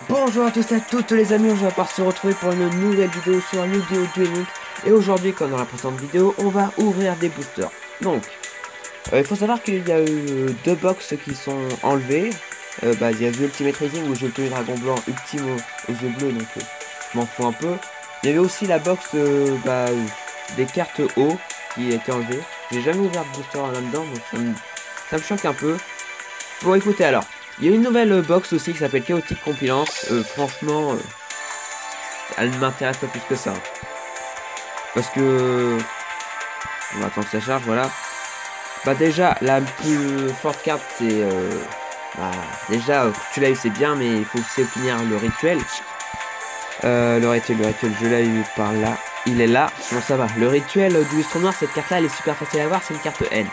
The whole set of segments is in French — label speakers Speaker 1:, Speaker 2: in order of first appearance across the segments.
Speaker 1: Bonjour à tous et à toutes les amis, on va pouvoir se retrouver pour une nouvelle vidéo sur Yu-Gi-Oh! Duel Link. Et aujourd'hui, comme dans la précédente vidéo, on va ouvrir des boosters. Donc, il faut savoir qu'il y a eu deux box qui sont enlevées. Il y a The Ultimate Racing où j'ai obtenu Dragon Blanc Ultimo aux yeux bleus, donc je m'en fous un peu. Il y avait aussi la box des cartes haut qui a été enlevée. J'ai jamais ouvert de booster là-dedans, donc ça me choque un peu. Bon, écoutez alors. Il y a une nouvelle box aussi qui s'appelle Chaotic Compilance. Franchement, elle ne m'intéresse pas plus que ça. Parce que... On va attendre que ça charge, voilà. Bah déjà, la plus forte carte, c'est... déjà, tu l'as eu, c'est bien, mais il faut aussi obtenir le rituel. Le rituel, je l'ai eu par là. Il est là. Bon, ça va. Le rituel du lustre noir, cette carte-là, elle est super facile à avoir. C'est une carte N.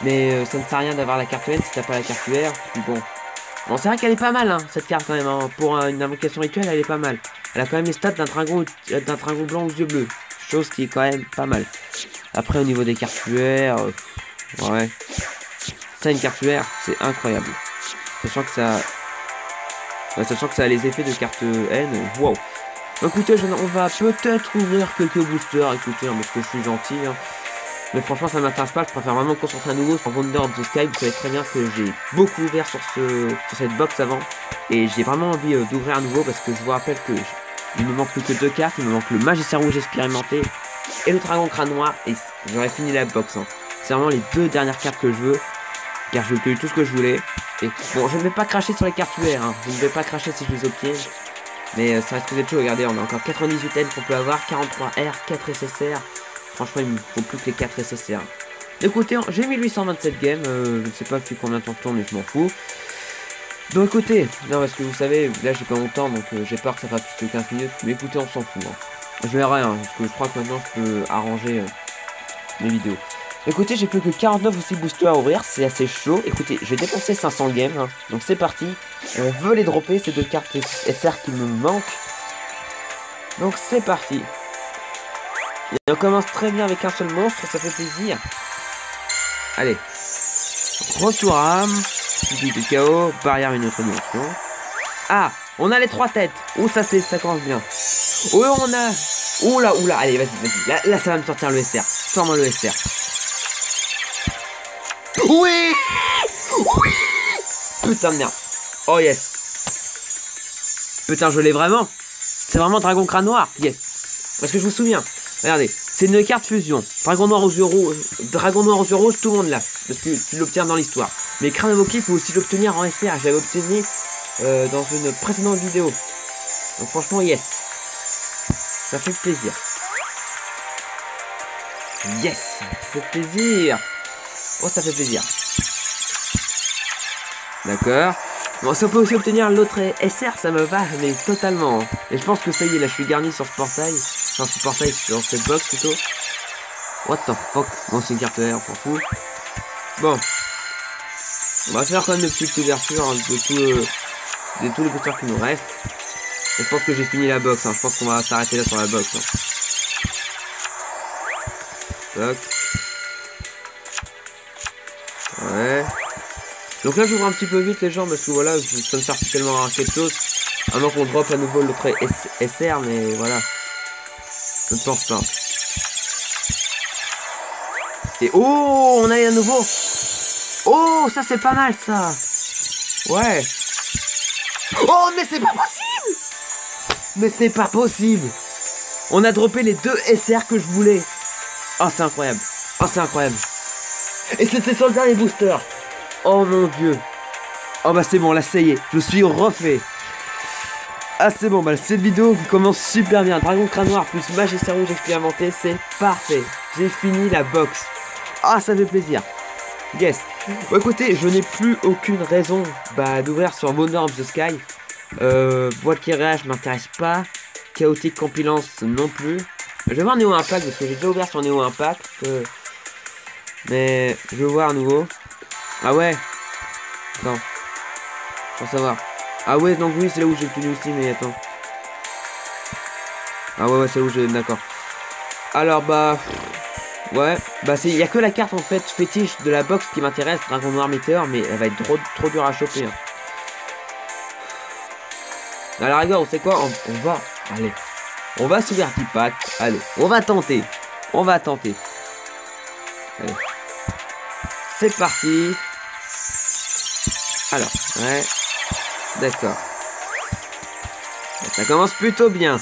Speaker 1: Mais ça ne sert à rien d'avoir la carte N si t'as pas la carte UR. Puis bon, bon, c'est vrai qu'elle est pas mal, hein, cette carte quand même. Hein. Pour une invocation rituelle, elle est pas mal. Elle a quand même les stats d'un dragon blanc aux yeux bleus. Chose qui est quand même pas mal. Après, au niveau des cartes UR, ouais. Ça, une carte UR, c'est incroyable. Sachant que ça... Ouais, sachant que ça a les effets de carte N, wow. Écoutez, on va peut-être ouvrir quelques boosters, écoutez, hein, parce que je suis gentil. Hein. Mais franchement, ça m'intéresse pas. Je préfère vraiment me concentrer à nouveau sur Wonder of the Sky. Vous savez très bien que j'ai beaucoup ouvert sur cette box avant. Et j'ai vraiment envie d'ouvrir à nouveau parce que je vous rappelle que il me manque plus que deux cartes. Il me manque le Magicien Rouge expérimenté et le Dragon Crâne Noir. Et j'aurais fini la box. Hein. C'est vraiment les deux dernières cartes que je veux. Car j'ai obtenu tout ce que je voulais. Et bon, je ne vais pas cracher sur les cartes UR. Hein. Je ne vais pas cracher si je les obtiens. Mais ça reste d'être chaud. Regardez, on a encore 98 N qu'on peut avoir, 43 R, 4 SSR. Franchement, il me faut plus que les 4 SSR. Écoutez, j'ai 1827 games. Je ne sais pas depuis combien de temps je tourne, mais je m'en fous. Donc écoutez, non parce que vous savez, là j'ai pas longtemps, donc j'ai peur que ça fasse plus que 15 minutes. Mais écoutez, on s'en fout. Hein. Je verrai, hein, parce que je crois que maintenant je peux arranger mes vidéos. Écoutez, j'ai plus que 49 aussi boosters à ouvrir, c'est assez chaud. Écoutez, je vais dépenser 500 games, hein. Donc c'est parti. On veut les dropper, ces deux cartes SR qui me manquent. Donc c'est parti. Et on commence très bien avec un seul monstre, ça fait plaisir. Allez. Retour à âme. Du chaos, barrière une autre dimension. Ah, on a les trois têtes. Oh, ça commence bien. Oh, on a... Oula, allez, vas-y. Là, ça va me sortir le SR. Sors-moi le SR. Oui. Putain de merde. Oh yes. Putain, je l'ai vraiment. C'est vraiment Dragon Crâne Noir. Yes. Parce que je vous souviens. Regardez. C'est une carte fusion. Dragon noir aux yeux rouges. Dragon noir aux yeux rouges, tout le monde l'a. Parce que tu l'obtiens dans l'histoire. Mais Crâne invoqué, il faut aussi l'obtenir en SR. J'avais obtenu dans une précédente vidéo. Donc franchement, yes. Ça fait plaisir. Yes. Ça fait plaisir. Oh, ça fait plaisir. D'accord. Bon, si on peut aussi obtenir l'autre SR, ça me va, mais totalement. Et je pense que ça y est, là, je suis garni sur ce portail. Enfin, ce portail sur cette box, plutôt. What the fuck. Bon, c'est une carte R, on s'en fout. Bon. On va faire quand même une petite ouverture hein, de tous les boosters qui nous restent. Et je pense que j'ai fini la box. Hein. Je pense qu'on va s'arrêter là sur la box. Hein. Toc. Ouais. Donc là, j'ouvre un petit peu vite les gens parce que voilà, ça me sert plus tellement à quelque chose. À moins qu'on drop à nouveau l'autre SR, mais voilà. Je ne pense pas. Et oh, on a à nouveau. Oh, ça c'est pas mal ça. Ouais. Oh, mais c'est pas possible. Mais c'est pas possible. On a droppé les deux SR que je voulais. Oh, c'est incroyable. Oh, c'est incroyable. Et c'était sur le dernier booster. Oh mon dieu. Oh bah c'est bon, là ça y est. Je suis refait. Ah c'est bon, bah cette vidéo commence super bien. Dragon Crâne Noir plus Magicien Rouge expérimenté, c'est parfait. J'ai fini la box. Ah, ça fait plaisir. Yes. Bon écoutez, je n'ai plus aucune raison d'ouvrir sur Wonder of the Sky. Valkyria, je m'intéresse pas. Chaotic Compilance non plus. Je vais voir Néo Impact parce que j'ai déjà ouvert sur Néo Impact. Mais je vais voir à nouveau. Ah ouais. Attends. Pour savoir. Ah ouais, donc oui, c'est là où j'ai obtenu aussi, mais attends. Ah ouais, c'est là où j'ai... D'accord. Alors ouais, il y a que la carte en fait fétiche de la box qui m'intéresse, Dragon Noir Météore, mais elle va être trop dure à choper. Hein. À la rigueur, on sait quoi, on va... Allez. On va s'ouvrir un petit pack. Allez, on va tenter. On va tenter. Allez. C'est parti. Alors, ouais. D'accord. Ça commence plutôt bien.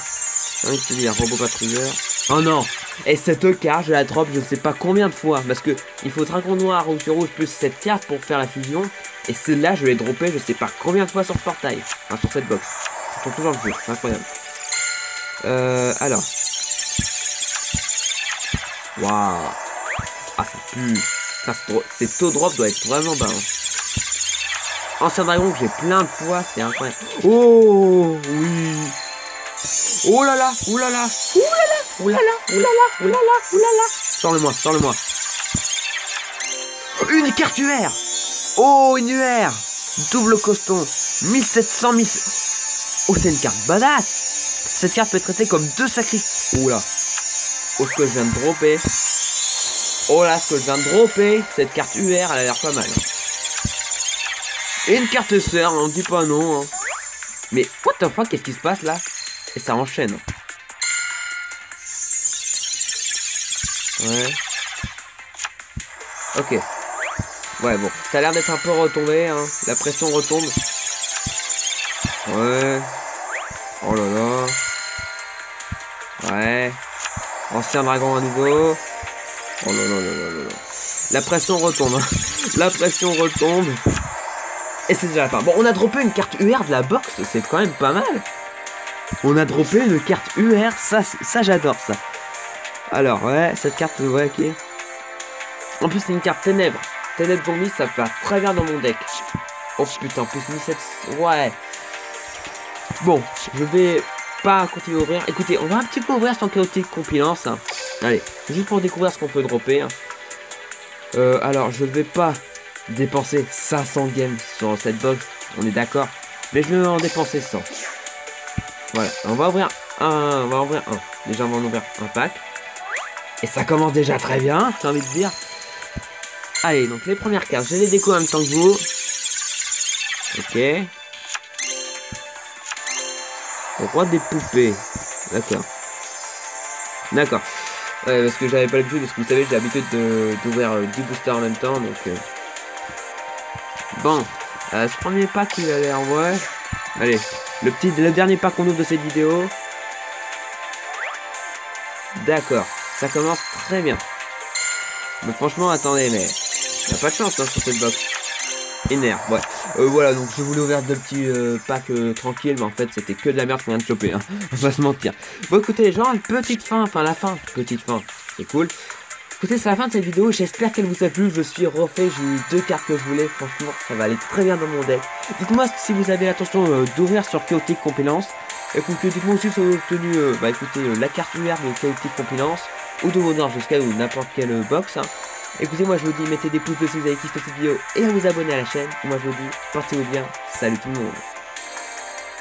Speaker 1: J'ai envie de te dire, robot patrouilleur. Oh non. Et cette carte, je la drop je ne sais pas combien de fois. Parce que il faut dragon noir ou sur rouge plus cette carte pour faire la fusion. Et celle-là, je l'ai droppé je sais pas combien de fois sur ce portail. Enfin, sur cette box. Ils sont toujours le jeu. C'est incroyable. Alors. Waouh. Ah, ça pue. Ces taux drop doivent être vraiment bas. Hein. Ancien dragon que j'ai plein de fois, c'est incroyable. Oh oui. Oh là là, ouh là là, ouh là là, ouh là là, ouh là là, ouh là là, ouh là là. Sors-le-moi, sors-le-moi. Une carte UR. Oh, une UR. Double coston. 1700, 1700. Oh, c'est une carte badass. Cette carte peut être traitée comme deux sacrés. Oh là. Oh, ce que je viens de dropper. Oh là, ce que je viens de dropper. Cette carte UR, elle a l'air pas mal. Et une carte sœur, on dit pas non. Hein. Mais what the fuck, qu'est-ce qui se passe là? Et ça enchaîne. Ouais. Ok. Ouais, bon. Ça a l'air d'être un peu retombé, hein. La pression retombe. Ouais. Oh là là. Ouais. Ancien dragon à nouveau. Oh là là là là là. La pression retombe. Hein. La pression retombe. Et c'est déjà la fin. Bon, on a droppé une carte UR de la box. C'est quand même pas mal. On a droppé une carte UR. Ça j'adore ça. Alors, ouais, cette carte, ouais, ok. En plus, c'est une carte ténèbres. Ténèbres zombie, ça va très bien dans mon deck. Oh putain, plus 1700. Ouais. Bon, je vais pas continuer à ouvrir. Écoutez, on va un petit peu ouvrir son chaotique compilance. Hein. Allez, juste pour découvrir ce qu'on peut dropper. Hein. Alors, je vais pas dépenser 500 games sur cette box. On est d'accord. Mais je vais en dépenser 100. Voilà, on va ouvrir un. On va ouvrir un. Déjà, on va en ouvrir un pack. Et ça commence déjà très bien, j'ai envie de dire. Allez, donc les premières cartes, je les déco en même temps que vous. Ok. Le roi des poupées. D'accord. D'accord. Parce que j'avais pas l'habitude, parce que vous savez, j'ai l'habitude d'ouvrir 10 boosters en même temps, donc... Bon. Ce premier pack, il a l'air... Ouais. Allez. Le dernier pack qu'on ouvre de cette vidéo. D'accord. Ça commence très bien. Mais franchement, attendez, mais... Il n'y a pas de chance hein, sur cette box. Énerve, ouais. Voilà, donc je voulais ouvrir deux petits packs tranquilles, mais en fait c'était que de la merde qu'on vient de choper, hein. On va se mentir. Bon écoutez les gens, une petite fin, enfin la fin, petite fin, c'est cool. Écoutez, c'est la fin de cette vidéo, j'espère qu'elle vous a plu, je suis refait, j'ai eu deux cartes que je voulais, franchement ça va aller très bien dans mon deck. Dites-moi si vous avez l'intention d'ouvrir sur Chaotic Compilance. Écoutez, dites-moi aussi si vous avez obtenu la carte UR de Chaotic Compilance, ou de vos Orange Sky ou n'importe quelle box, hein. Écoutez, moi je vous dis, mettez des pouces bleus si vous avez kiffé cette vidéo et à vous abonner à la chaine. Moi je vous dis, portez-vous bien, salut tout le monde.